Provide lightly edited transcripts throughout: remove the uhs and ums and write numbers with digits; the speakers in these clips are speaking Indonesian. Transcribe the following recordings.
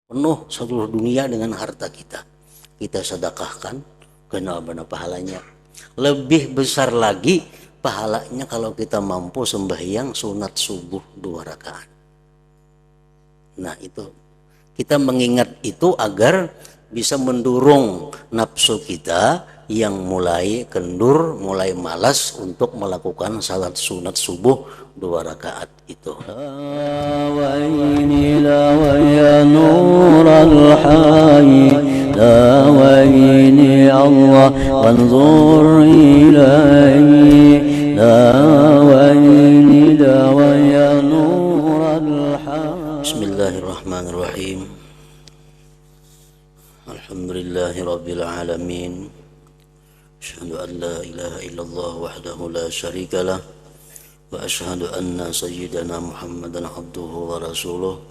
penuh seluruh dunia dengan harta kita, kita sedekahkan, kena benar pahalanya. Lebih besar lagi pahalanya kalau kita mampu sembahyang sunat subuh 2 rakaat. Nah itu kita mengingat itu agar bisa mendorong nafsu kita yang mulai kendur, mulai malas untuk melakukan salat sunat subuh 2 rakaat itu. Bismillahirrahmanirrahim. Alhamdulillahi rabbil alamin. Asyhadu an la ilaha illallah wahdahu la syarika lah wa asyhadu anna sayyidana Muhammadan abduhu wa rasuluh.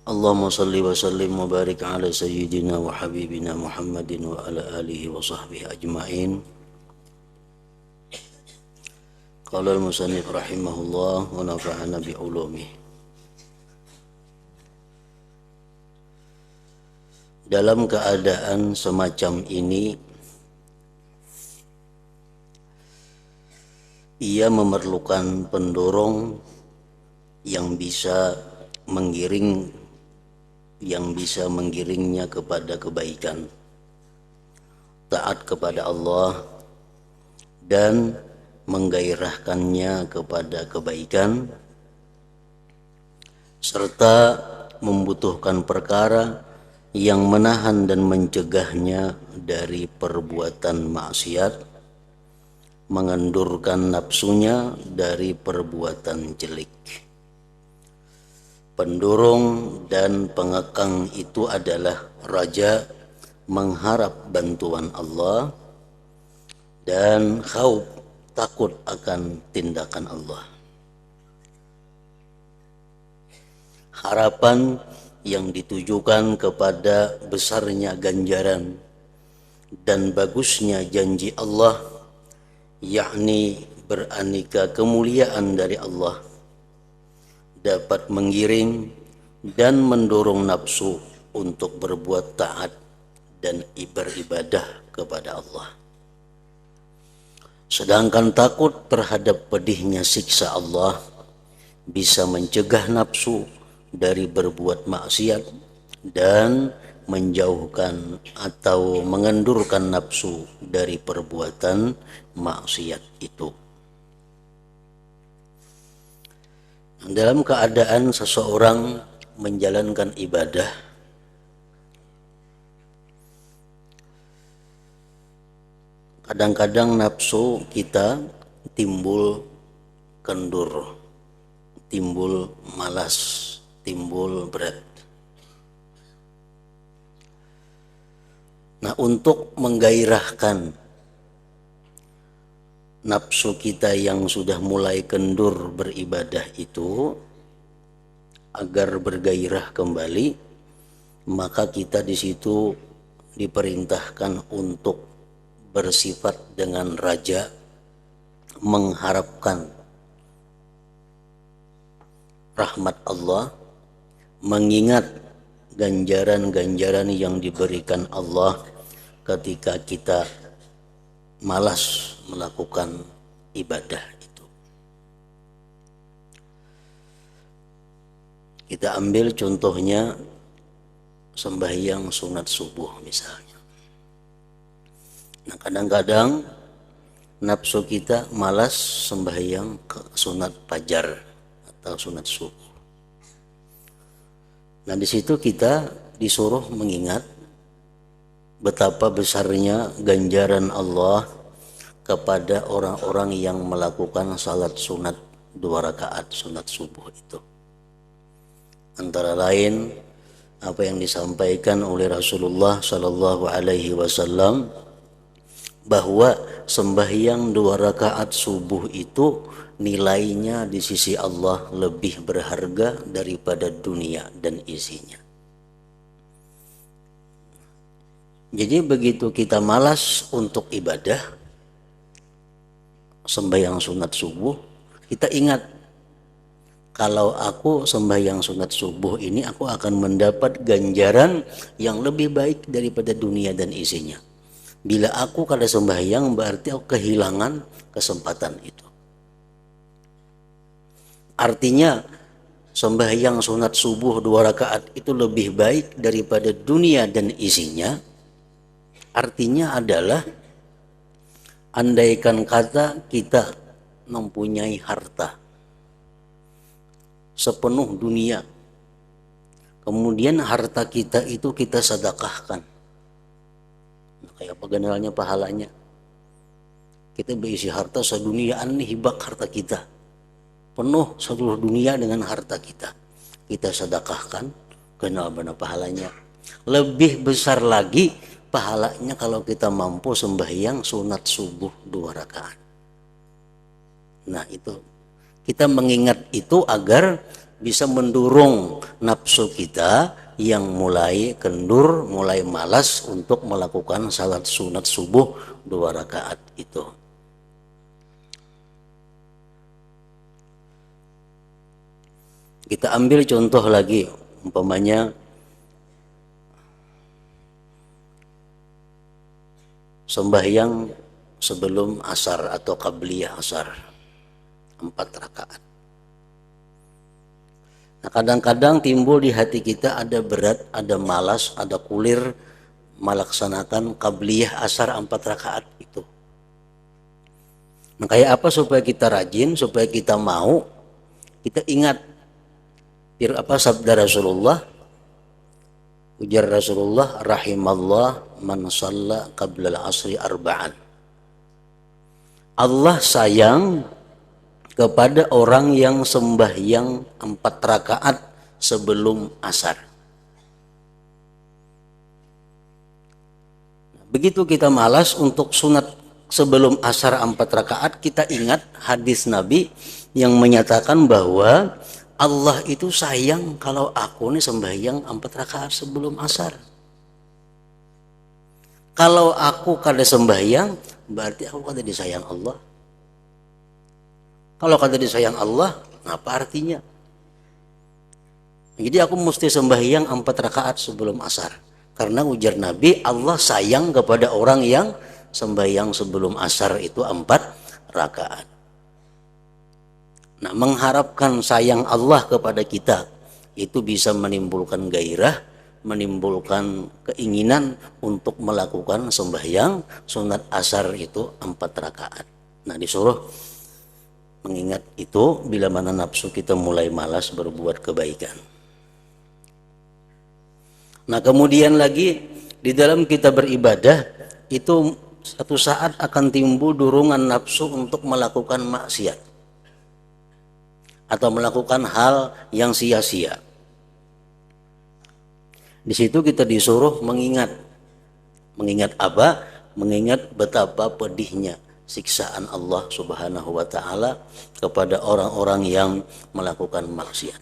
Allahumma salli wa sallim wa barik ala sayyidina wa habibina Muhammadin wa ala alihi wa sahbihi ajma'in. Qala al-musannif rahimahullah wa nafa'ana bi ulumih. Dalam keadaan semacam ini, ia memerlukan pendorong yang bisa menggiringnya kepada kebaikan, taat kepada Allah, dan menggairahkannya kepada kebaikan, serta membutuhkan perkara yang menahan dan mencegahnya dari perbuatan maksiat, mengendurkan nafsunya dari perbuatan jelek. Pendorong dan pengekang itu adalah raja, mengharap bantuan Allah, dan khauf, takut akan tindakan Allah. Harapan yang ditujukan kepada besarnya ganjaran dan bagusnya janji Allah, yakni beraneka kemuliaan dari Allah, dapat menggiring dan mendorong nafsu untuk berbuat taat dan beribadah kepada Allah. Sedangkan takut terhadap pedihnya siksa Allah bisa mencegah nafsu dari berbuat maksiat dan menjauhkan atau mengendurkan nafsu dari perbuatan maksiat itu. Dalam keadaan seseorang menjalankan ibadah, kadang-kadang nafsu kita timbul kendur, timbul malas, timbul berat. Nah, untuk menggairahkan nafsu kita yang sudah mulai kendur beribadah itu agar bergairah kembali, maka kita di situ diperintahkan untuk bersifat dengan raja, mengharapkan rahmat Allah, mengingat ganjaran-ganjaran yang diberikan Allah ketika kita malas melakukan ibadah itu. Kita ambil contohnya sembahyang sunat subuh misalnya. Nah, kadang-kadang nafsu kita malas sembahyang sunat fajar atau sunat subuh. Nah, di situ kita disuruh mengingat betapa besarnya ganjaran Allah kepada orang-orang yang melakukan salat sunat 2 rakaat sunat subuh itu. Antara lain apa yang disampaikan oleh Rasulullah Shallallahu Alaihi Wasallam, bahwa sembahyang 2 rakaat subuh itu nilainya di sisi Allah lebih berharga daripada dunia dan isinya. Jadi begitu kita malas untuk ibadah sembahyang sunat subuh, kita ingat kalau aku sembahyang sunat subuh ini aku akan mendapat ganjaran yang lebih baik daripada dunia dan isinya. Bila aku kada sembahyang berarti aku kehilangan kesempatan itu. Artinya sembahyang sunat subuh 2 rakaat itu lebih baik daripada dunia dan isinya. Artinya adalah andaikan kata kita mempunyai harta sepenuh dunia, kemudian harta kita itu kita sedekahkan, kayak apa generalnya pahalanya? Kita berisi harta seduniaan nih, hibak harta kita penuh seluruh dunia dengan harta kita sedekahkan, kenal benar pahalanya. Lebih besar lagi pahalanya kalau kita mampu sembahyang sunat subuh 2 rakaat. Nah itu kita mengingat itu agar bisa mendorong nafsu kita yang mulai kendur, mulai malas untuk melakukan salat sunat subuh 2 rakaat itu. Kita ambil contoh lagi, umpamanya sembahyang sebelum asar atau qabliyah asar 4 rakaat. Nah, kadang-kadang timbul di hati kita ada berat, ada malas, ada kulir melaksanakan qabliyah asar 4 rakaat itu. Nah, kayak apa supaya kita rajin, supaya kita mau, kita ingat apa sabda Rasulullah, ujar Rasulullah, rahimallah man shalla qabla al-asri arba'an. Allah sayang kepada orang yang sembahyang 4 rakaat sebelum asar. Begitu kita malas untuk sunat sebelum asar 4 rakaat, kita ingat hadis Nabi yang menyatakan bahwa Allah itu sayang kalau aku nih sembahyang 4 rakaat sebelum asar. Kalau aku kada sembahyang, berarti aku kada disayang Allah. Kalau kada disayang Allah, apa artinya? Jadi aku mesti sembahyang 4 rakaat sebelum asar. Karena ujar Nabi, Allah sayang kepada orang yang sembahyang sebelum asar itu 4 rakaat. Nah, mengharapkan sayang Allah kepada kita itu bisa menimbulkan gairah, menimbulkan keinginan untuk melakukan sembahyang sunat asar itu 4 rakaat. Nah, disuruh mengingat itu bila mana nafsu kita mulai malas berbuat kebaikan. Nah, kemudian lagi di dalam kita beribadah itu satu saat akan timbul dorongan nafsu untuk melakukan maksiat atau melakukan hal yang sia-sia. Di situ kita disuruh mengingat apa? Mengingat betapa pedihnya siksaan Allah Subhanahu wa taala kepada orang-orang yang melakukan maksiat.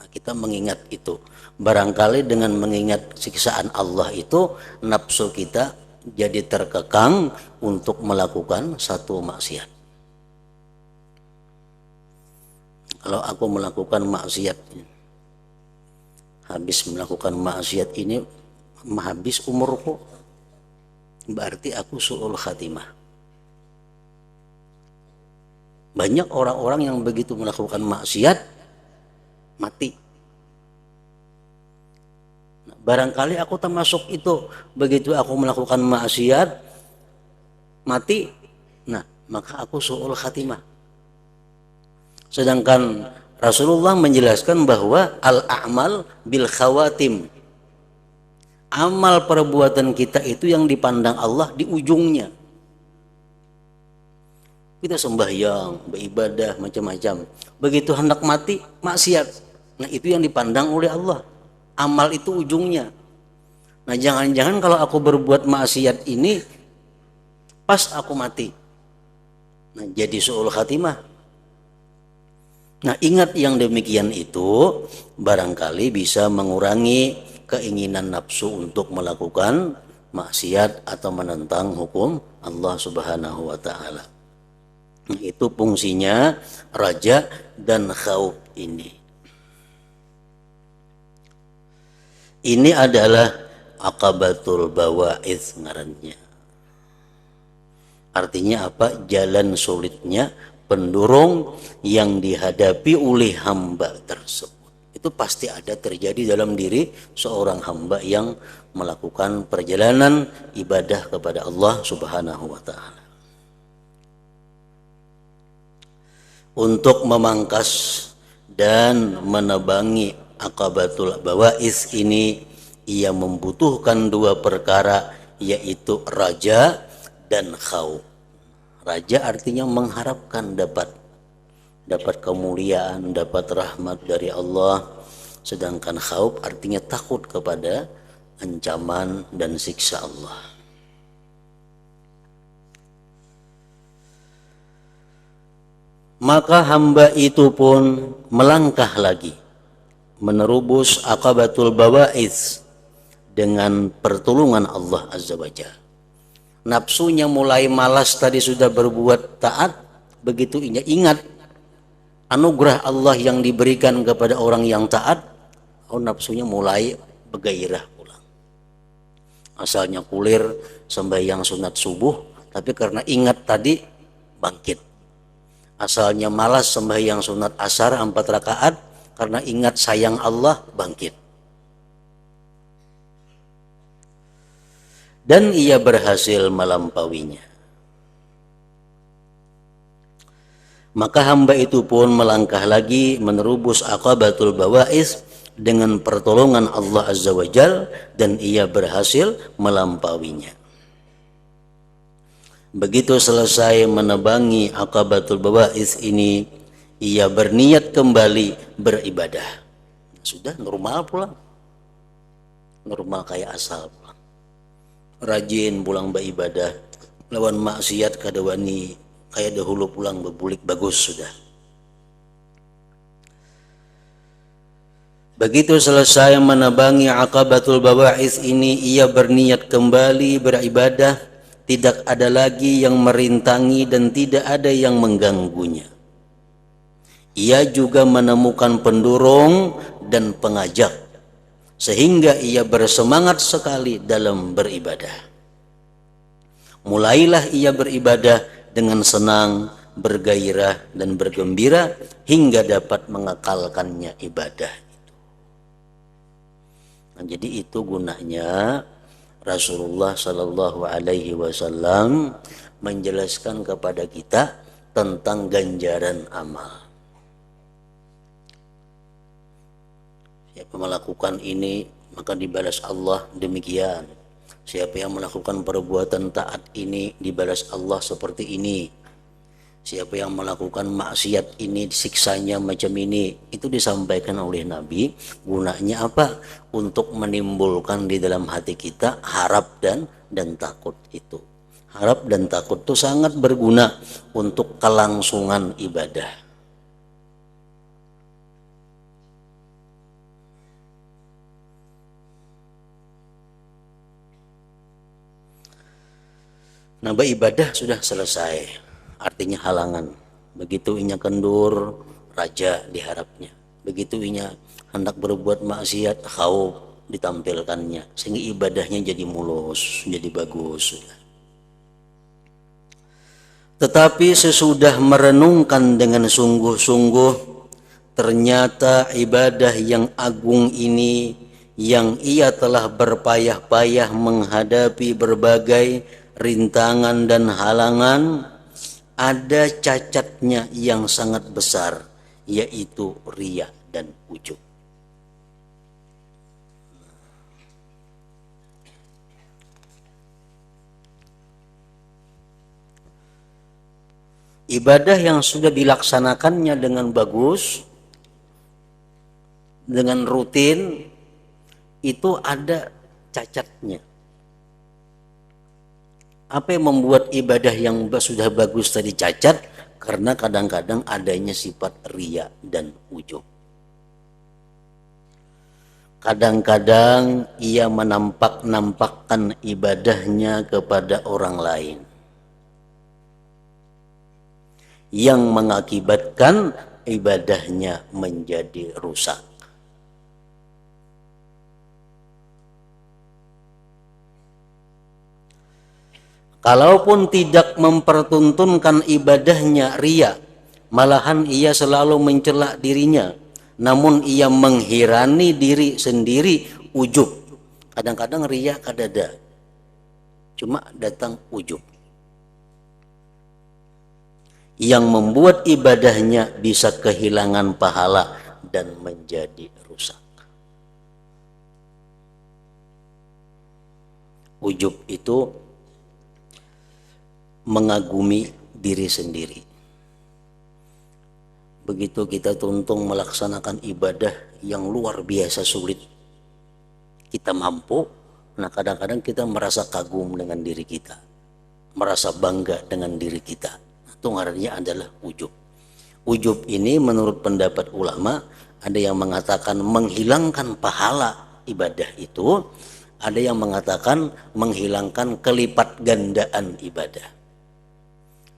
Nah, kita mengingat itu. Barangkali dengan mengingat siksaan Allah itu nafsu kita jadi terkekang untuk melakukan satu maksiat. Kalau aku melakukan maksiat, habis melakukan maksiat ini habis umurku, berarti aku su'ul khatimah. Banyak orang-orang yang begitu melakukan maksiat mati. Nah, barangkali aku termasuk itu. Begitu aku melakukan maksiat mati, nah maka aku su'ul khatimah. Sedangkan Rasulullah menjelaskan bahwa al-a'mal bil khawatim. Amal perbuatan kita itu yang dipandang Allah di ujungnya. Kita sembahyang, beribadah, macam-macam. Begitu hendak mati, maksiat. Nah, itu yang dipandang oleh Allah. Amal itu ujungnya. Nah, jangan-jangan kalau aku berbuat maksiat ini pas aku mati. Nah, jadi su'ul khatimah. Nah, ingat yang demikian itu barangkali bisa mengurangi keinginan nafsu untuk melakukan maksiat atau menentang hukum Allah Subhanahu wa taala. Itu fungsinya raja dan khauf ini. Ini adalah aqabatul bawa'idz ngarannya. Artinya apa? Jalan sulitnya pendurung yang dihadapi oleh hamba tersebut. Itu pasti ada terjadi dalam diri seorang hamba yang melakukan perjalanan ibadah kepada Allah Subhanahu wa taala. Untuk memangkas dan menebangi aqabatul bawa'idz ini, ia membutuhkan dua perkara, yaitu raja dan khauf. Raja artinya mengharapkan dapat kemuliaan, dapat rahmat dari Allah. Sedangkan khauf artinya takut kepada ancaman dan siksa Allah. Maka hamba itu pun melangkah lagi menerubus aqabatul bawa'idz dengan pertolongan Allah Azza wa Jalla. Nafsunya mulai malas tadi sudah berbuat taat, begitu ingat anugerah Allah yang diberikan kepada orang yang taat, nafsunya mulai bergairah pulang. Asalnya kulir sembahyang sunat subuh, tapi karena ingat tadi bangkit. Asalnya malas sembahyang sunat asar 4 rakaat, karena ingat sayang Allah bangkit. Dan ia berhasil melampauinya. Maka hamba itu pun melangkah lagi menerubus aqabatul bawa'idz dengan pertolongan Allah Azza wa Jalla, dan ia berhasil melampauinya. Begitu selesai menebangi aqabatul bawa'idz ini, ia berniat kembali beribadah. Sudah normal pulang. Normal kayak asal pulang. Rajin pulang beribadah. Lawan maksiat kada wani kayak dahulu pulang berbulik bagus sudah. Begitu selesai menebangi aqabatul bawa'idz ini, ia berniat kembali beribadah. Tidak ada lagi yang merintangi dan tidak ada yang mengganggunya. Ia juga menemukan pendorong dan pengajak, sehingga ia bersemangat sekali dalam beribadah. Mulailah ia beribadah dengan senang, bergairah dan bergembira hingga dapat mengekalkannya ibadah itu. Nah, jadi itu gunanya Rasulullah Shallallahu Alaihi Wasallam menjelaskan kepada kita tentang ganjaran amal. Siapa melakukan ini maka dibalas Allah demikian. Siapa yang melakukan perbuatan taat ini dibalas Allah seperti ini. Siapa yang melakukan maksiat ini siksanya macam ini. Itu disampaikan oleh Nabi. Gunanya apa? Untuk menimbulkan di dalam hati kita harap dan takut itu. Harap dan takut itu sangat berguna untuk kelangsungan ibadah. Nah, beribadah sudah selesai. Artinya halangan. Begitu inya kendur, raja diharapnya. Begitu inya hendak berbuat maksiat, khauf ditampilkannya, sehingga ibadahnya jadi mulus, jadi bagus. Tetapi sesudah merenungkan dengan sungguh-sungguh, ternyata ibadah yang agung ini, yang ia telah berpayah-payah menghadapi berbagai rintangan dan halangan, ada cacatnya yang sangat besar, yaitu riya dan ujub. Ibadah yang sudah dilaksanakannya dengan bagus, dengan rutin, itu ada cacatnya. Apa yang membuat ibadah yang sudah bagus tadi cacat? Karena kadang-kadang adanya sifat riya dan ujub. Kadang-kadang ia menampakkan ibadahnya kepada orang lain. yang mengakibatkan ibadahnya menjadi rusak. Kalaupun tidak mempertuntunkan ibadahnya riya, malahan ia selalu mencela dirinya, namun ia menghirani diri sendiri, ujub. Kadang-kadang riya kadada, cuma datang ujub yang membuat ibadahnya bisa kehilangan pahala dan menjadi rusak. Ujub itu mengagumi diri sendiri. Begitu kita tuntung melaksanakan ibadah yang luar biasa sulit, kita mampu, nah kadang-kadang kita merasa kagum dengan diri kita, merasa bangga dengan diri kita. Itu ngarannya adalah ujub. Ujub ini menurut pendapat ulama, ada yang mengatakan menghilangkan pahala ibadah itu, ada yang mengatakan menghilangkan kelipat gandaan ibadah.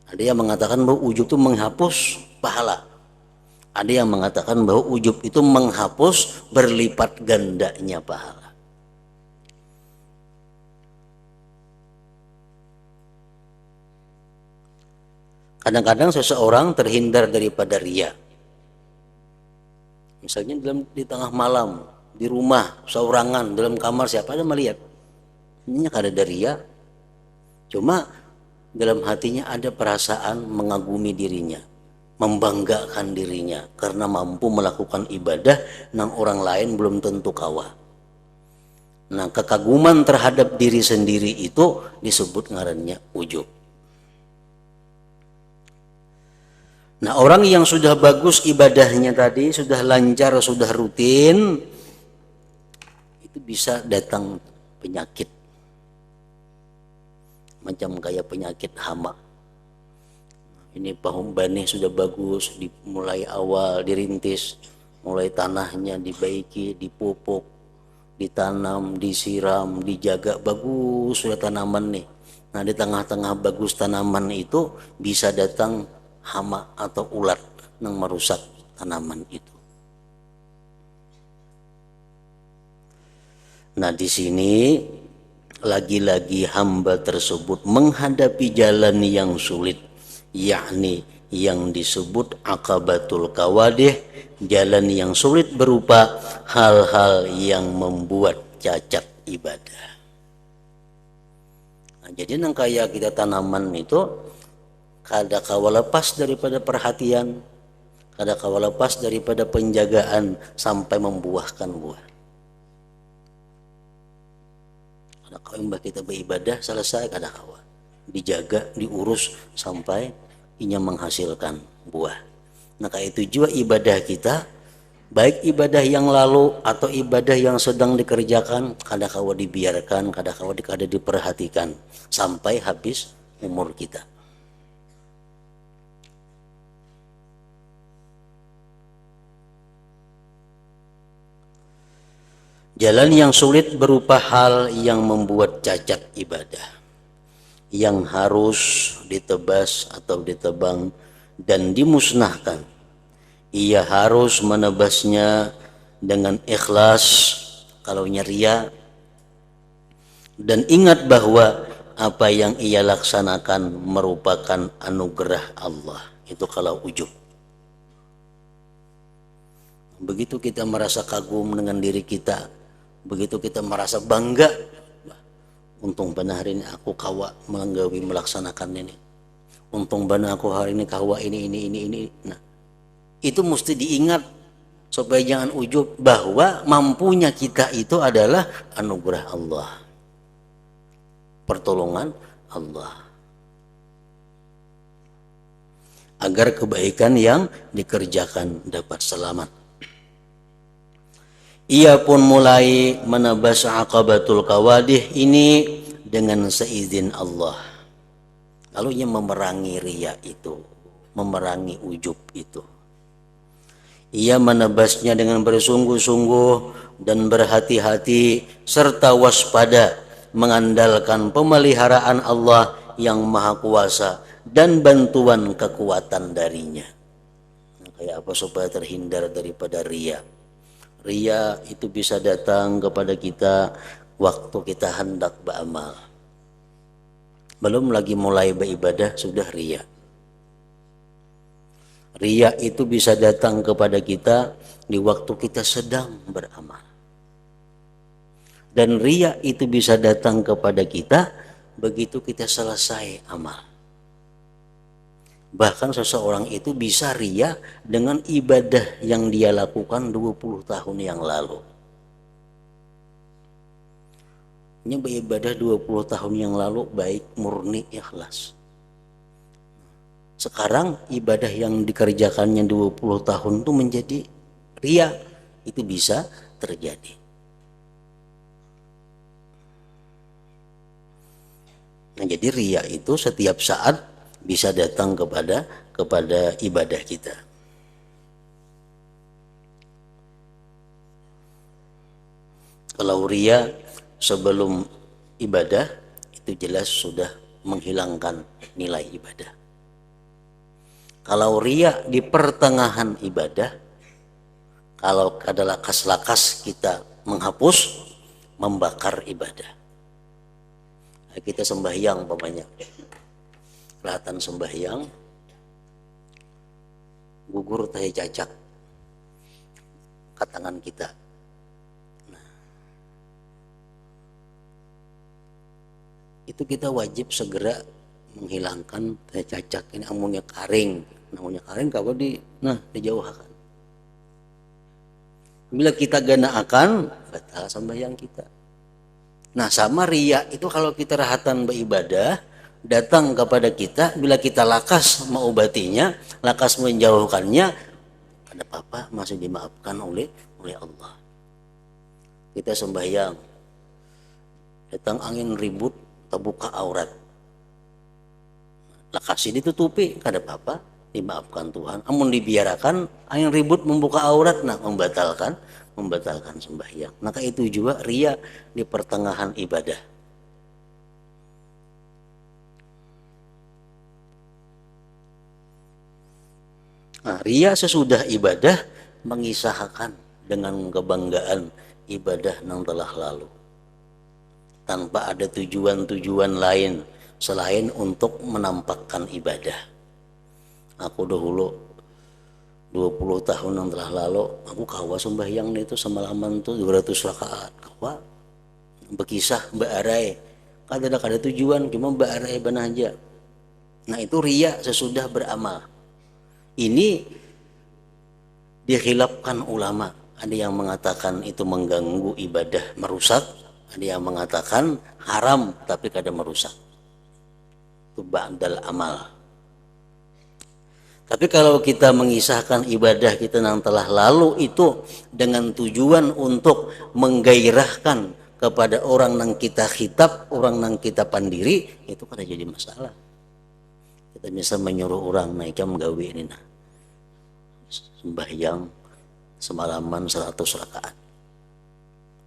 Ada yang mengatakan bahwa ujub itu menghapus pahala. Ada yang mengatakan bahwa ujub itu menghapus berlipat gandanya pahala. Kadang-kadang seseorang terhindar daripada riya. Misalnya di tengah malam, di rumah, seorangan, dalam kamar, siapa ada melihat. Ini ada riya. Cuma dalam hatinya ada perasaan mengagumi dirinya, membanggakan dirinya karena mampu melakukan ibadah yang orang lain belum tentu kawa. Nah, kekaguman terhadap diri sendiri itu disebut ngarannya ujub. Nah, orang yang sudah bagus ibadahnya tadi, sudah lancar, sudah rutin, itu bisa datang penyakit. Macam kayak penyakit hama. Ini pahum bani sudah bagus, dimulai awal dirintis, mulai tanahnya dibaiki, dipupuk, ditanam, disiram, dijaga bagus sudah tanaman nih. Nah, di tengah-tengah bagus tanaman itu bisa datang hama atau ulat yang merusak tanaman itu. Nah, di sini lagi-lagi hamba tersebut menghadapi jalan yang sulit, yakni yang disebut akabatul kawadih, jalan yang sulit berupa hal-hal yang membuat cacat ibadah. Nah, jadi yang kayak kita tanaman itu kada kawa lepas daripada perhatian, kada kawa lepas daripada penjagaan sampai membuahkan buah. Kalau mbah kita beribadah selesai kada kawa, dijaga, diurus sampai inya menghasilkan buah. Nah, kayak itu juga ibadah kita, baik ibadah yang lalu atau ibadah yang sedang dikerjakan, kada kawa dibiarkan, kada kawa kada diperhatikan sampai habis umur kita. Jalan yang sulit berupa hal yang membuat cacat ibadah, yang harus ditebas atau ditebang dan dimusnahkan. Ia harus menebasnya dengan ikhlas kalau riya, dan ingat bahwa apa yang ia laksanakan merupakan anugerah Allah. Itu kalau ujub. Begitu kita merasa kagum dengan diri kita, begitu kita merasa bangga, untung benar hari ini aku kawa menggawi melaksanakan ini, untung benar aku hari ini kawa ini. Nah, itu mesti diingat supaya jangan ujub bahwa mampunya kita itu adalah anugerah Allah, pertolongan Allah, agar kebaikan yang dikerjakan dapat selamat. Ia pun mulai menebas akabatul kawadih ini dengan seizin Allah. Lalu ia memerangi riya itu, memerangi ujub itu. Ia menebasnya dengan bersungguh-sungguh dan berhati-hati serta waspada, mengandalkan pemeliharaan Allah yang Maha Kuasa dan bantuan kekuatan darinya. Nah, kayak apa supaya terhindar daripada riya? Riya itu bisa datang kepada kita waktu kita hendak beramal. Belum lagi mulai beribadah sudah riya. Riya itu bisa datang kepada kita di waktu kita sedang beramal. Dan riya itu bisa datang kepada kita begitu kita selesai amal. Bahkan seseorang itu bisa riya dengan ibadah yang dia lakukan 20 tahun yang lalu. Ini beribadah 20 tahun yang lalu baik, murni, ikhlas. Sekarang ibadah yang dikerjakannya 20 tahun itu menjadi riya. Itu bisa terjadi. Nah, jadi riya itu setiap saat bisa datang kepada ibadah kita. Kalau riya sebelum ibadah itu jelas sudah menghilangkan nilai ibadah. Kalau riya di pertengahan ibadah, kalau ada lakas-lakas kita menghapus, membakar ibadah. Nah, kita sembahyang umpamanya, kelihatan sembahyang, gugur tahi cacak ke tangan kita. Nah, itu kita wajib segera menghilangkan tahi cacak. Ini amunnya karing, namanya karing kalau dijauhkan. Bila kita ganaakan, batal sembahyang kita. Nah, sama riya itu kalau kita rahatan beribadah datang kepada kita, bila kita lakas mengobatinya, lakas menjauhkannya, ada apa-apa masih dimaafkan oleh Allah. Kita sembahyang, datang angin ribut, terbuka aurat, lakas ini ditutupi, ada apa-apa, dimaafkan Tuhan. Amun dibiarkan angin ribut membuka aurat, nah membatalkan sembahyang. Maka itu juga riya di pertengahan ibadah. Nah, riya sesudah ibadah mengisahkan dengan kebanggaan ibadah yang telah lalu, tanpa ada tujuan-tujuan lain selain untuk menampakkan ibadah. Aku dahulu 20 tahun yang telah lalu aku kawa sembahyang itu semalaman tuh 200 rakaat. Kawa berkisah baarai kada tujuan, cuma baarai banaja. Nah, itu riya sesudah beramal. Ini dikhilafkan ulama. Ada yang mengatakan itu mengganggu ibadah, merusak. Ada yang mengatakan haram tapi kada merusak. Itu ba'dal amal. Tapi kalau kita mengisahkan ibadah kita yang telah lalu itu dengan tujuan untuk menggairahkan kepada orang yang kita khitab, orang yang kita pandiri, itu kada jadi masalah. Kita bisa menyuruh orang naikam gawe ini nah, sembahyang semalaman 100 rakaat.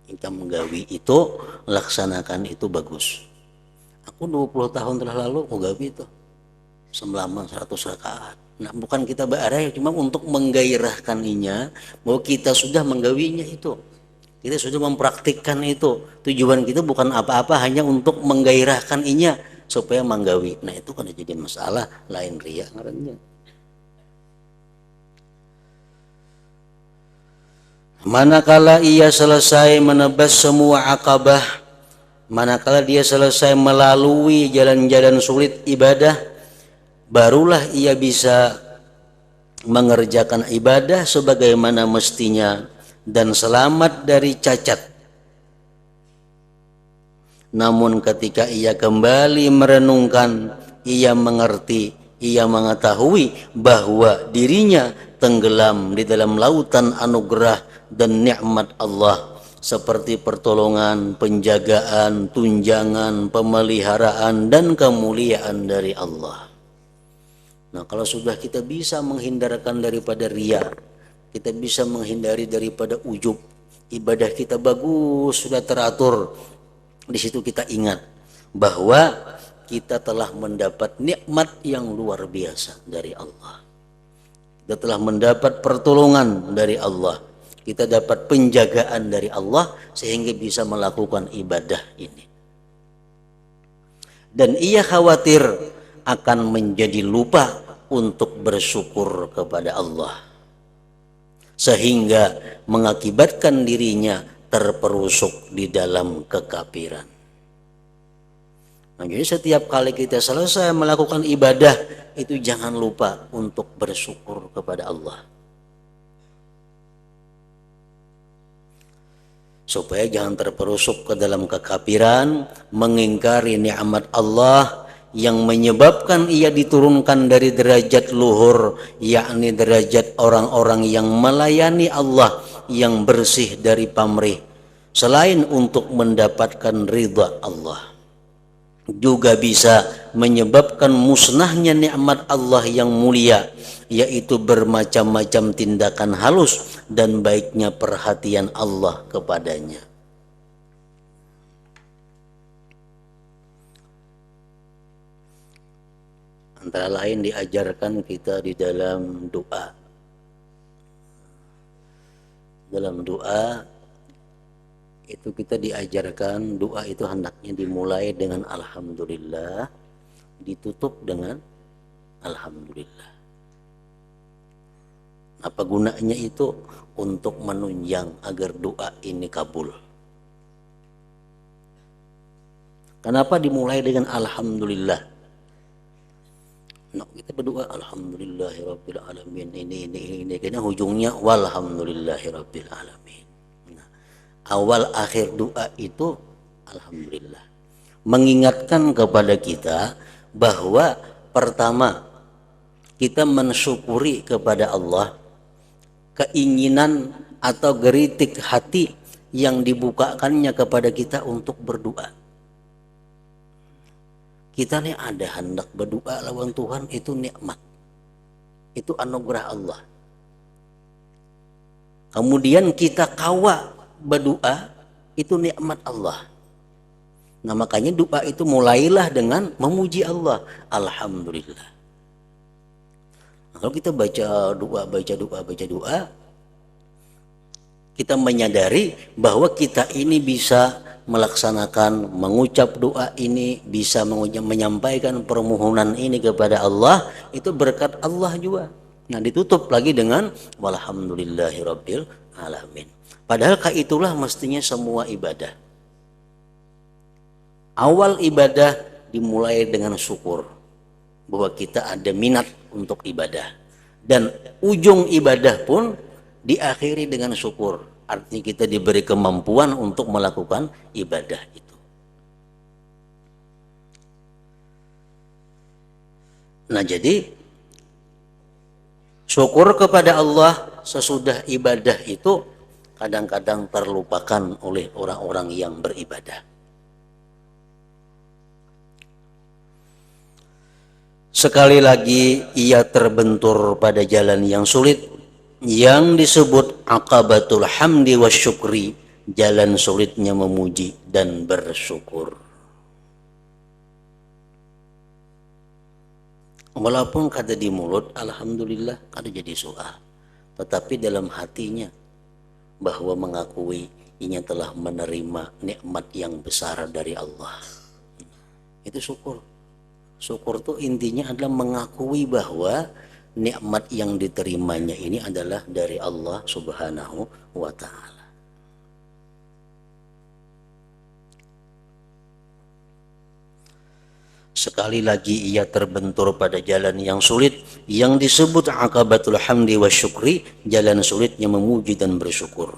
Kita menggawi itu, laksanakan itu bagus. Aku 20 tahun telah lalu aku gawi itu semalaman 100 rakaat. Nah, bukan kita bearai, cuma untuk menggairahkannya bahwa kita sudah menggawinya itu. Kita sudah mempraktikkan itu. Tujuan kita bukan apa-apa, hanya untuk menggairahkan inya supaya menggawi. Nah, itu kan jadi masalah lain riya ngarannya. Manakala ia selesai menebas semua akabah, manakala dia selesai melalui jalan-jalan sulit ibadah, barulah ia bisa mengerjakan ibadah sebagaimana mestinya dan selamat dari cacat. Namun ketika ia kembali merenungkan, ia mengerti, ia mengetahui bahwa dirinya tenggelam di dalam lautan anugerah dan nikmat Allah, seperti pertolongan, penjagaan, tunjangan, pemeliharaan dan kemuliaan dari Allah. Nah, kalau sudah kita bisa menghindarkan daripada riya, kita bisa menghindari daripada ujub, ibadah kita bagus, sudah teratur. Di situ kita ingat bahwa kita telah mendapat nikmat yang luar biasa dari Allah. Kita telah mendapat pertolongan dari Allah. Kita dapat penjagaan dari Allah sehingga bisa melakukan ibadah ini. Dan ia khawatir akan menjadi lupa untuk bersyukur kepada Allah, sehingga mengakibatkan dirinya terperosok di dalam kekafiran. Nah, jadi setiap kali kita selesai melakukan ibadah itu jangan lupa untuk bersyukur kepada Allah, supaya jangan terperosok ke dalam kekafiran, mengingkari nikmat Allah yang menyebabkan ia diturunkan dari derajat luhur, yakni derajat orang-orang yang melayani Allah yang bersih dari pamrih, selain untuk mendapatkan ridha Allah. Juga bisa menyebabkan musnahnya nikmat Allah yang mulia, yaitu bermacam-macam tindakan halus dan baiknya perhatian Allah kepadanya. Antara lain diajarkan kita di dalam doa. Dalam doa itu kita diajarkan doa itu hendaknya dimulai dengan alhamdulillah, ditutup dengan alhamdulillah. Apa gunanya itu? Untuk menunjang agar doa ini kabul. Kenapa dimulai dengan alhamdulillah? Nah, kita berdoa alhamdulillahirabbil alamin, ini karena ujungnya walhamdulillahirabbil alamin. Awal akhir doa itu alhamdulillah, mengingatkan kepada kita bahwa pertama kita mensyukuri kepada Allah keinginan atau geritik hati yang dibukakannya kepada kita untuk berdoa. Kita nih ada hendak berdoa lawan Tuhan, itu nikmat, itu anugerah Allah. Kemudian kita kawa berdoa, itu nikmat Allah. Nah, makanya doa itu mulailah dengan memuji Allah, alhamdulillah. Nah, kalau kita baca doa, kita menyadari bahwa kita ini bisa melaksanakan, mengucap doa ini, bisa menyampaikan permohonan ini kepada Allah, itu berkat Allah juga. Nah, ditutup lagi dengan walhamdulillahirabbil alamin. Padahal itulah mestinya semua ibadah. Awal ibadah dimulai dengan syukur bahwa kita ada minat untuk ibadah, dan ujung ibadah pun diakhiri dengan syukur. Artinya kita diberi kemampuan untuk melakukan ibadah itu. Nah, jadi syukur kepada Allah sesudah ibadah itu kadang-kadang terlupakan oleh orang-orang yang beribadah. Sekali lagi ia terbentur pada jalan yang sulit yang disebut aqabatul hamdi wasyukri, jalan sulitnya memuji dan bersyukur. Walaupun kata di mulut alhamdulillah, kata jadi soal, tetapi dalam hatinya bahwa mengakui inya telah menerima nikmat yang besar dari Allah, itu syukur. Syukur itu intinya adalah mengakui bahwa nikmat yang diterimanya ini adalah dari Allah Subhanahu wa ta'ala. Sekali lagi ia terbentur pada jalan yang sulit yang disebut aqabatul hamdi wasyukri, jalan sulitnya memuji dan bersyukur.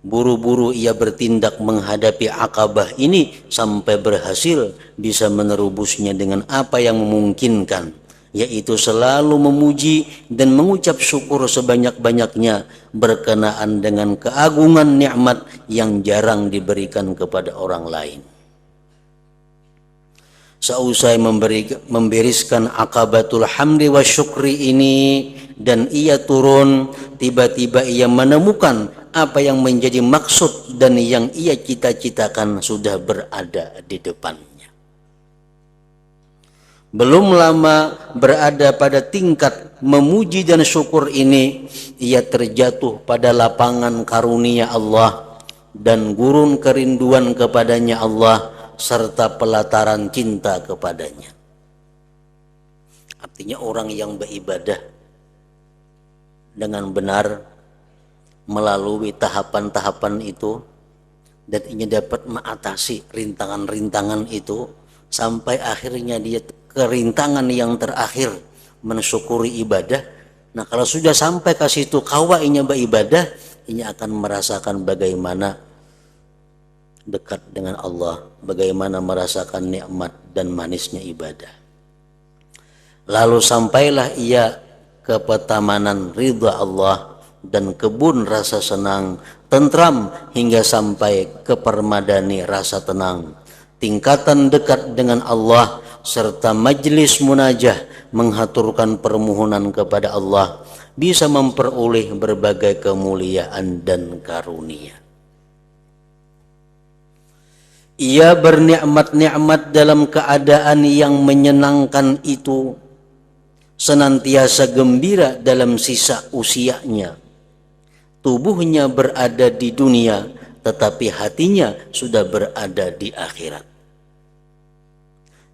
Buru-buru ia bertindak menghadapi akabah ini sampai berhasil bisa menerubusnya dengan apa yang memungkinkan, yaitu selalu memuji dan mengucap syukur sebanyak-banyaknya berkenaan dengan keagungan nikmat yang jarang diberikan kepada orang lain. Seusai membereskan aqabatul hamdi wa syukri ini dan ia turun, tiba-tiba ia menemukan apa yang menjadi maksud dan yang ia cita-citakan sudah berada di depannya. Belum lama berada pada tingkat memuji dan syukur ini, ia terjatuh pada lapangan karunia Allah dan gurun kerinduan kepadanya Allah serta pelataran cinta kepadanya. Artinya orang yang beribadah dengan benar melalui tahapan-tahapan itu dan ingin dapat mengatasi rintangan-rintangan itu sampai akhirnya dia kerintangan yang terakhir mensyukuri ibadah. Nah, kalau sudah sampai ke situ kawainya beribadah, ini akan merasakan bagaimana dekat dengan Allah, bagaimana merasakan nikmat dan manisnya ibadah. Lalu sampailah ia ke petamanan ridha Allah dan kebun rasa senang, tentram hingga sampai ke permadani rasa tenang. Tingkatan dekat dengan Allah serta majlis munajah menghaturkan permohonan kepada Allah bisa memperoleh berbagai kemuliaan dan karunia. Ia bernikmat-nikmat dalam keadaan yang menyenangkan itu, senantiasa gembira dalam sisa usianya. Tubuhnya berada di dunia, tetapi hatinya sudah berada di akhirat.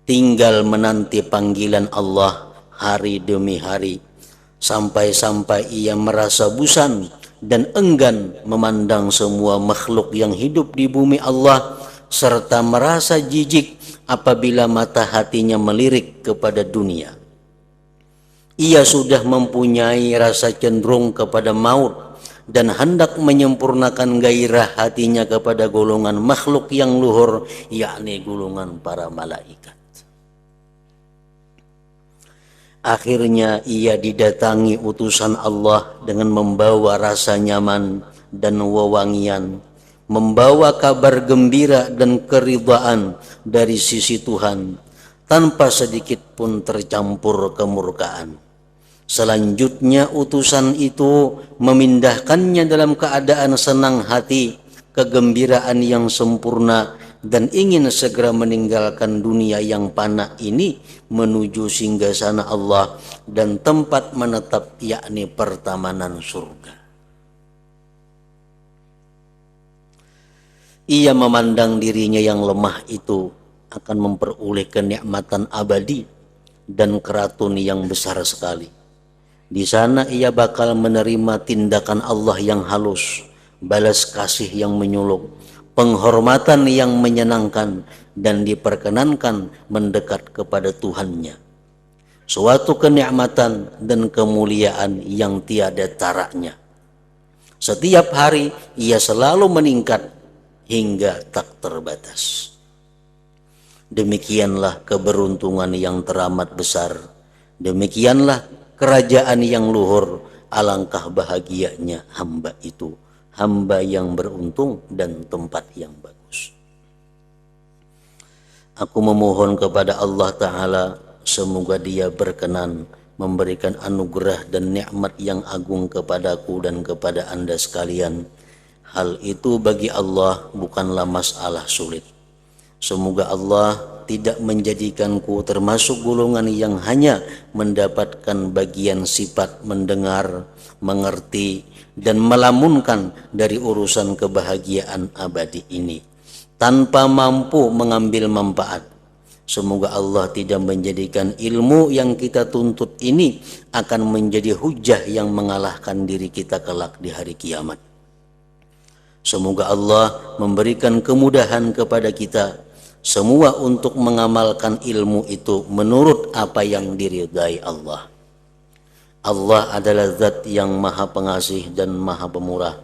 Tinggal menanti panggilan Allah hari demi hari, sampai-sampai ia merasa bosan dan enggan memandang semua makhluk yang hidup di bumi Allah, serta merasa jijik apabila mata hatinya melirik kepada dunia. Ia sudah mempunyai rasa cenderung kepada maut dan hendak menyempurnakan gairah hatinya kepada golongan makhluk yang luhur, yakni golongan para malaikat. Akhirnya ia didatangi utusan Allah dengan membawa rasa nyaman dan wewangian, membawa kabar gembira dan keridhaan dari sisi Tuhan, tanpa sedikit pun tercampur kemurkaan. Selanjutnya utusan itu memindahkannya dalam keadaan senang hati, kegembiraan yang sempurna, dan ingin segera meninggalkan dunia yang fana ini menuju singgasana Allah dan tempat menetap, yakni pertamanan surga. Ia memandang dirinya yang lemah itu akan memperoleh kenikmatan abadi dan keratun yang besar sekali. Di sana ia bakal menerima tindakan Allah yang halus, balas kasih yang menyuluk, penghormatan yang menyenangkan, dan diperkenankan mendekat kepada Tuhannya. Suatu kenikmatan dan kemuliaan yang tiada taraknya. Setiap hari ia selalu meningkat hingga tak terbatas. Demikianlah keberuntungan yang teramat besar. Demikianlah kerajaan yang luhur. Alangkah bahagianya hamba itu, hamba yang beruntung dan tempat yang bagus. Aku memohon kepada Allah Ta'ala, semoga Dia berkenan memberikan anugerah dan nikmat yang agung kepadaku dan kepada Anda sekalian. Hal itu bagi Allah bukanlah masalah sulit. Semoga Allah tidak menjadikanku termasuk golongan yang hanya mendapatkan bagian sifat mendengar, mengerti, dan melamunkan dari urusan kebahagiaan abadi ini, tanpa mampu mengambil manfaat. Semoga Allah tidak menjadikan ilmu yang kita tuntut ini akan menjadi hujah yang mengalahkan diri kita kelak di hari kiamat. Semoga Allah memberikan kemudahan kepada kita semua untuk mengamalkan ilmu itu menurut apa yang diridai Allah. Allah adalah zat yang maha pengasih dan maha pemurah.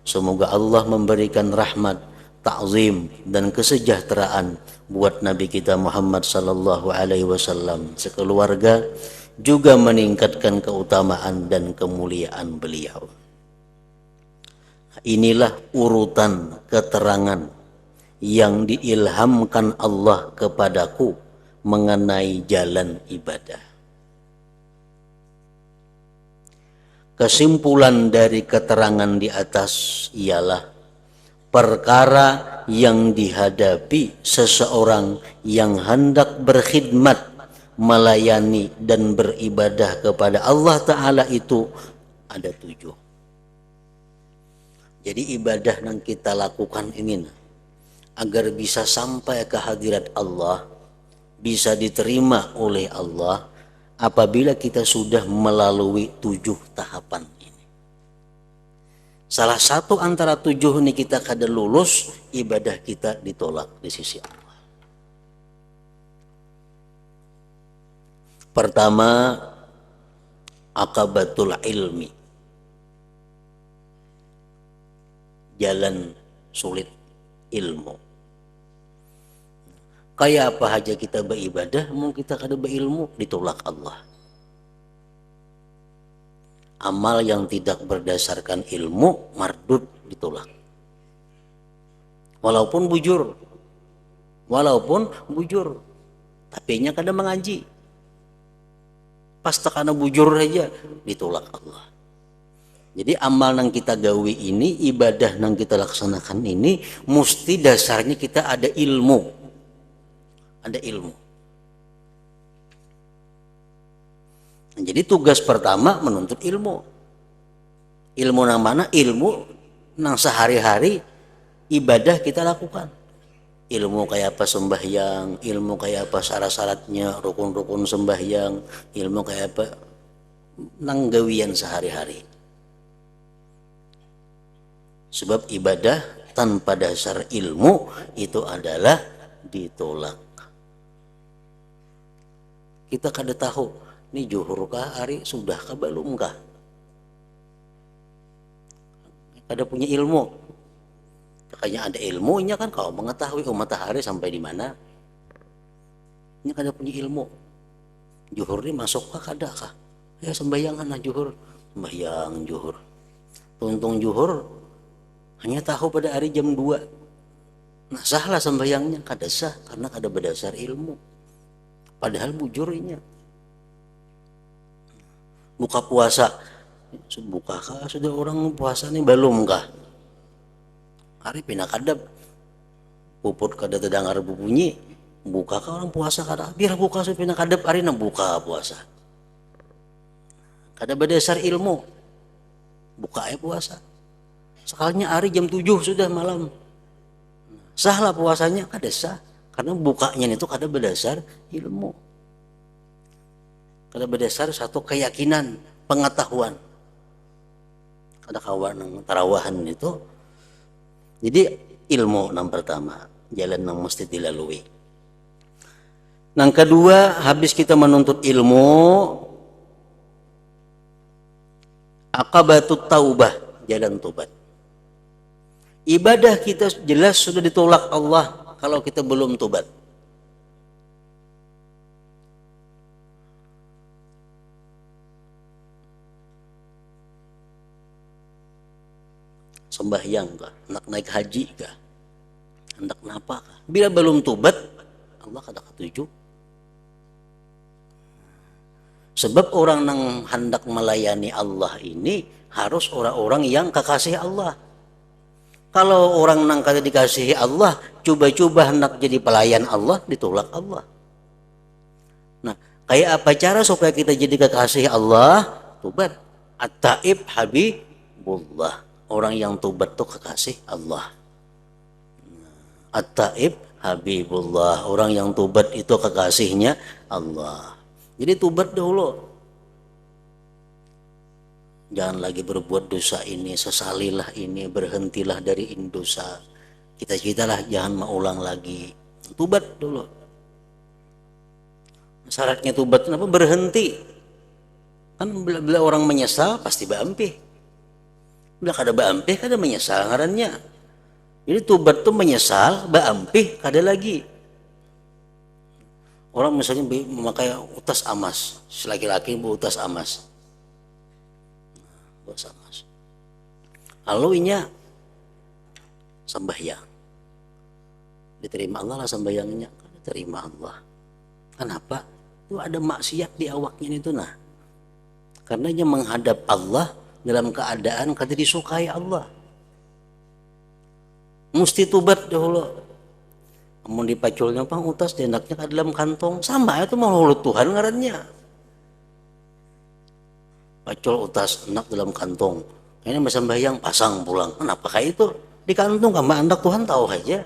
Semoga Allah memberikan rahmat, ta'zim, dan kesejahteraan buat Nabi kita Muhammad sallallahu alaihi wasallam sekeluarga, juga meningkatkan keutamaan dan kemuliaan beliau. Inilah urutan keterangan yang diilhamkan Allah kepadaku mengenai jalan ibadah. Kesimpulan dari keterangan di atas ialah perkara yang dihadapi seseorang yang hendak berkhidmat melayani dan beribadah kepada Allah Ta'ala itu ada 7. Jadi ibadah yang kita lakukan ini agar bisa sampai ke hadirat Allah, bisa diterima oleh Allah apabila kita sudah melalui 7 tahapan ini. Salah satu antara 7 ini kita kada lulus, ibadah kita ditolak di sisi Allah. Pertama, aqabatul ilmi, jalan sulit ilmu. Kayak apa aja kita beribadah, mau kita kada berilmu, ditolak Allah. Amal yang tidak berdasarkan ilmu, mardud, ditolak. Walaupun bujur, tapi nya kada mengaji. Pas tekana bujur aja, ditolak Allah. Jadi amal yang kita gawi ini, ibadah yang kita laksanakan ini, mesti dasarnya kita ada ilmu. Ada ilmu. Nah, jadi tugas pertama menuntut ilmu. Ilmu yang mana? Ilmu yang sehari-hari ibadah kita lakukan. Ilmu kayak apa sembahyang, ilmu kayak apa syarat-syaratnya, rukun-rukun sembahyang, ilmu kayak apa nanggawian sehari-hari. Sebab ibadah tanpa dasar ilmu itu adalah ditolak. Kita kada tahu, ini zuhur kah hari sudah kah belum kah? Kada punya ilmu. Makanya ada ilmunya kan, kalau mengetahui matahari sampai di mana. Ini kada punya ilmu. Zuhur ini masuk kah kada kah? Ya sembahyang anak zuhur, sembahyang zuhur. Tuntung zuhur hanya tahu pada hari jam 2. Nah sahlah sembahyangnya, kada sah karena kada berdasar ilmu. Padahal bujurnya. Buka puasa, buka kah sudah orang puasa ini belum kah? Hari pina kadap, puput kada terdengar bunyi, buka kah orang puasa kada? Biar buka sudah pina kadap hari na buka puasa. Kada berdasar ilmu, buka puasa. Sekalinya hari jam 7 sudah malam. Sahlah puasanya, kada sah. Karena bukanya itu kada berdasar ilmu. Kada berdasar satu keyakinan, pengetahuan. Kada kawan tarawahan itu. Jadi ilmu yang pertama, jalan yang mesti dilalui. Yang kedua, habis kita menuntut ilmu, aqabatut taubah, jalan tobat. Ibadah kita jelas sudah ditolak Allah kalau kita belum tobat. Sembahyang kah, hendak naik haji kah, hendak napa kah, bila belum tobat Allah kada ketuju. Sebab orang yang hendak melayani Allah ini harus orang-orang yang kekasih Allah. Kalau orang yang kada dikasihi Allah coba-coba hendak jadi pelayan Allah, ditolak Allah. Nah kayak apa cara supaya kita jadi kekasih Allah? Tobat. At-taib habibullah. Orang yang tobat itu kekasih Allah. At-taib habibullah. Orang yang tobat itu kekasihnya Allah. Jadi tobat dahulu. Jangan lagi berbuat dosa ini, sesalilah ini, berhentilah dari dosa. Cita-citalah jangan mengulang lagi. Tobat dulu. Syaratnya tobat kenapa? Berhenti. Kan bila orang menyesal pasti berampih. Bila kada baampih, kada menyesal ngarannya. Jadi tobat tuh menyesal, baampih, kada lagi. Orang misalnya memakai utas amas, laki-laki utas amas. Utas amas. Lalu inya sembahyang. Diterima Allah lah sembahyangnya, kada terima Allah. Kenapa? Itu ada maksiat di awaknya itu nah. Karena dia menghadap Allah dalam keadaan kada disukai Allah. Mesti tobat dahulu. Amun dipaculnya pang utas dienaknya ke dalam kantong sama itu mau Tuhan ngarannya. Pacul utas enak dalam kantong. Ini bayang pasang pulang. Kenapa kayak itu? Di kantong kama andak Tuhan tahu aja.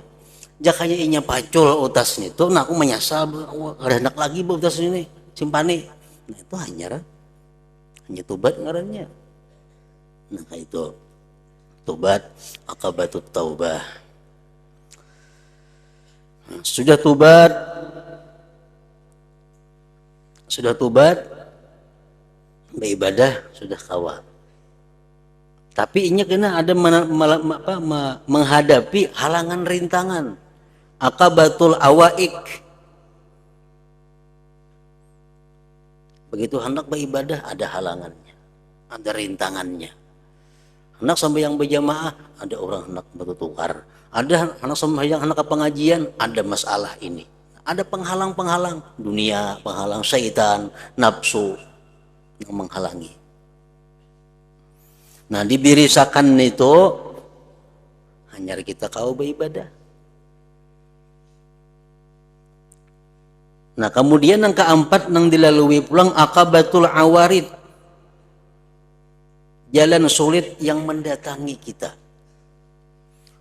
Jakanya inya pacul utas itu, nah aku menyesal, ada hendak lagi utas ini simpani. Nah itu hanya tobat ngarannya. Nah itu tobat akabatut taubah. Nah, sudah tobat beribadah sudah kawal. Tapi inya kena ada menghadapi halangan rintangan. Akabatul awaik. Begitu hendak beribadah ada halangannya, ada rintangannya. Hendak sampai yang berjamaah ada orang hendak bertukar. Ada hendak sampai yang hendak ke pengajian ada masalah ini. Ada penghalang-penghalang dunia, penghalang syaitan, nafsu yang menghalangi. Nah dibirisakan itu hanya kita kau beribadah. Nah kemudian yang keempat yang dilalui pulang akabatul awarid, jalan sulit yang mendatangi kita.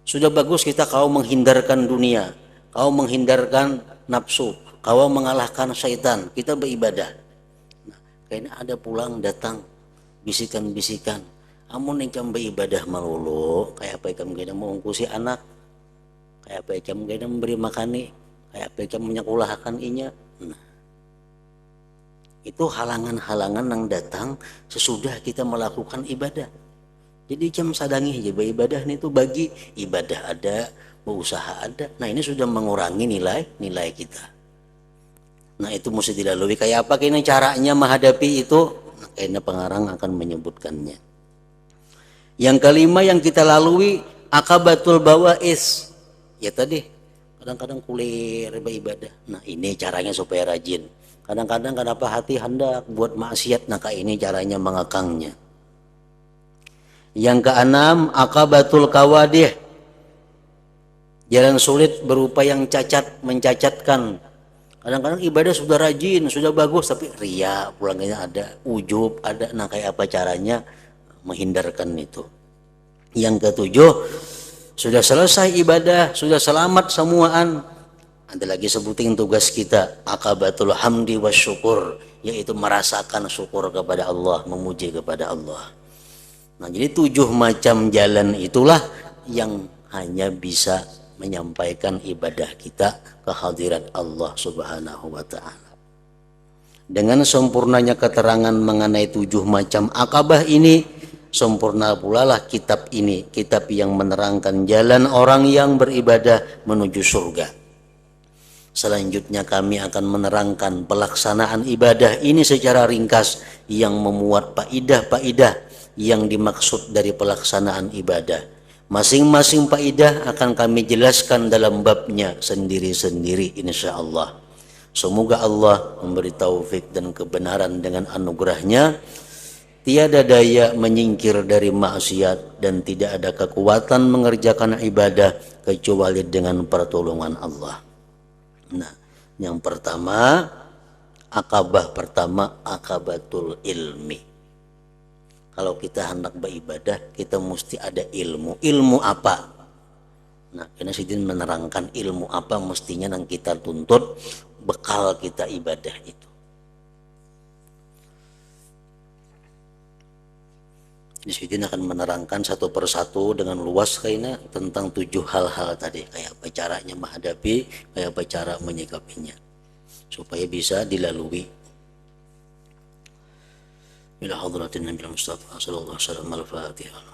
Sudah bagus kita kau menghindarkan dunia, kau menghindarkan nafsu, kau mengalahkan syaitan, kita beribadah. Nah, kayaknya ada pulang datang bisikan-bisikan, amun engkau beribadah melulu, kayak apa engkau gak mau ngungkusi anak, kayak apa engkau gak memberi makani, kayak apa engkau menyekolahkan inya. Nah, itu halangan-halangan yang datang sesudah kita melakukan ibadah. Jadi jam sadangi aja beribadah itu bagi ibadah ada, berusaha ada. Nah ini sudah mengurangi nilai kita. Nah itu mesti dilalui. Kayak apa kini caranya menghadapi itu? Nah, kayaknya pengarang akan menyebutkannya. Yang kelima yang kita lalui akabatul bawais. Ya tadi kadang-kadang kulir beribadah. Nah ini caranya supaya rajin. Kadang-kadang kenapa hati hendak buat maksiat, nah ini caranya mengekangnya. Yang keenam akabatul kawadih, jalan sulit berupa yang cacat, mencacatkan. Kadang-kadang ibadah sudah rajin, sudah bagus, tapi ria pulangnya ada, ujub ada. Nah kayak apa caranya menghindarkan itu. Yang ketujuh, sudah selesai ibadah, sudah selamat semuaan, ada lagi sebutin tugas kita akabatul hamdi wasyukur, yaitu merasakan syukur kepada Allah, memuji kepada Allah. Nah jadi 7 macam jalan itulah yang hanya bisa menyampaikan ibadah kita ke hadirat Allah subhanahu wa ta'ala. Dengan sempurnanya keterangan mengenai 7 macam akabah ini, sempurna pula lah kitab ini, kitab yang menerangkan jalan orang yang beribadah menuju surga. Selanjutnya kami akan menerangkan pelaksanaan ibadah ini secara ringkas yang memuat faidah-faidah yang dimaksud dari pelaksanaan ibadah. Masing-masing faidah akan kami jelaskan dalam babnya sendiri-sendiri insyaallah. Semoga Allah memberi taufik dan kebenaran dengan anugerahnya. Tiada daya menyingkir dari maksiat dan tidak ada kekuatan mengerjakan ibadah kecuali dengan pertolongan Allah. Nah, yang pertama, akabah pertama akabatul ilmi. Kalau kita hendak beribadah, kita mesti ada ilmu. Ilmu apa? Nah, karena Sidin menerangkan ilmu apa mestinya yang kita tuntut bekal kita ibadah itu. Di Sidin akan menerangkan satu persatu dengan luas kayaknya tentang 7 hal-hal tadi, kayak apa caranya menghadapi, kayak apa cara menyikapinya supaya bisa dilalui. Ila hadratin Nabi Mustafa sallallahu alaihi wasallam al-Fatihah.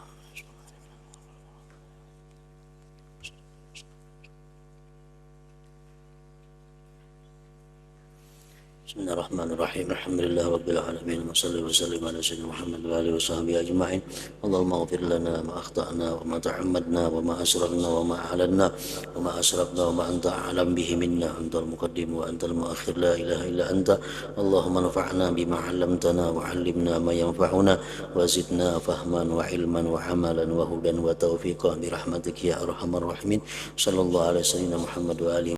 Bismillahirrahmanirrahim. Alhamdulillah rabbil alamin. Wassallallahu wasallam ala sayyidina Muhammad wa alihi washabbihi ajma'in. Allahumma ighfir lana ma akhtana wa ma ta'ammadna wa ma asrarna wa ma a'lanna wa ma asrafna wa ma anta a'lam bihi minna. Antal muqaddim wa antal muakhir, la ilaha illa anta. Allahumma anfa'na bima 'allamtana wa 'allimna ma yanfa'una wa zidna fahman wa ilman wa amalan wa hudan wa tawfiqan bi rahmatika ya arhamar rahimin. Sallallahu alaihi wasallam Muhammad wa alihi